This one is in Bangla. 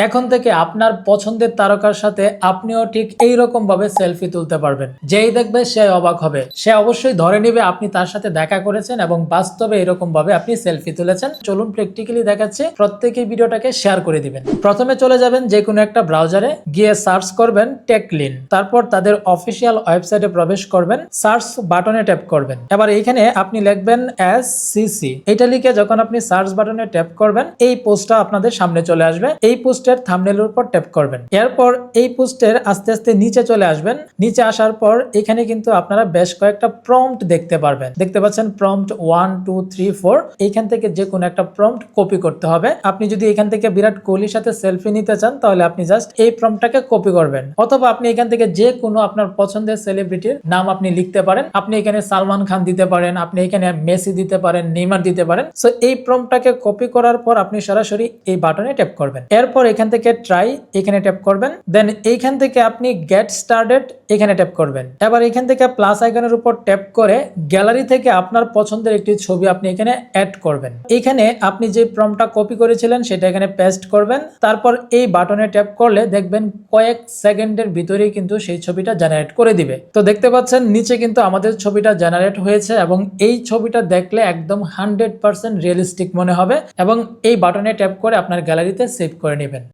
এখন থেকে আপনার পছন্দের তারকার সাথে আপনিও ঠিক এইরকম ভাবে সেলফি তুলতে পারবেন। যেই দেখবে সে অবাক হবে, সে অবশ্যই ধরে নিবে আপনি তার সাথে দেখা করেছেন এবং বাস্তবে এরকম ভাবে আপনি সেলফি তুলেছেন। চলুন প্র্যাকটিক্যালি দেখাচ্ছি। প্রত্যেকেই ভিডিওটাকে শেয়ার করে দিবেন। প্রথমে চলে যাবেন যে কোনো একটা ব্রাউজারে, গিয়ে সার্চ করবেন টেকলিন, তারপর তাদের অফিসিয়াল ওয়েবসাইটে প্রবেশ করবেন, সার্চ বাটনে ট্যাপ করবেন। এবার এইখানে আপনি লিখবেন SCC, এটা লিখে যখন আপনি সার্চ বাটনে ট্যাপ করবেন এই পোস্টটা আপনাদের সামনে চলে আসবে। এই পোস্টের থাম্বনেলের উপর ট্যাপ করবেন। এরপর এই পোস্টের আস্তে আস্তে নিচে চলে আসবেন। নিচে আসার পর এখানে কিন্তু আপনারা বেশ কয়েকটা প্রম্পট দেখতে পারবেন। দেখতে পাচ্ছেন প্রম্পট 1 2 3 4। এইখান থেকে যে কোনো একটা প্রম্পট কপি করতে হবে। আপনি যদি এখান থেকে বিরাট কোহলির সাথে সেলফি নিতে চান তাহলে আপনি জাস্ট এই প্রম্পটটাকে কপি করবেন, অথবা আপনি এখান থেকে যে কোনো আপনার পছন্দের সেলিব্রিটির নাম আপনি লিখতে পারেন। আপনি এখানে সালমান খান দিতে পারেন, আপনি এখানে মেসি দিতে পারেন, নেইমার দিতে পারেন। সো এই প্রম্পটটাকে কপি করার পর আপনি সরাসরি এই বাটনে ট্যাপ করবেন। এরপর এখান থেকে ট্রাই এখানে ট্যাপ করবেন। দেন এইখান থেকে আপনি গেট স্টার্টেড এখানে ট্যাপ করবেন। এবার এখান থেকে প্লাস আইকনের উপর ট্যাপ করে গ্যালারি থেকে আপনার পছন্দের একটি ছবি আপনি এখানে অ্যাড করবেন। এখানে আপনি যে প্রম্পটটা কপি করেছিলেন সেটা এখানে পেস্ট করবেন। তারপর এই বাটনে ট্যাপ করলে দেখবেন কয়েক সেকেন্ডের ভিতরেই কিন্তু সেই ছবিটা জেনারেট করে দিবে। তো দেখতে পাচ্ছেন নিচে কিন্তু আমাদের ছবিটা জেনারেট হয়েছে এবং এই ছবিটা দেখলে একদম 100% রিয়েলিস্টিক মনে হবে এবং এই বাটনে ট্যাপ করে আপনার গ্যালারিতে সেভ করে নেবেন।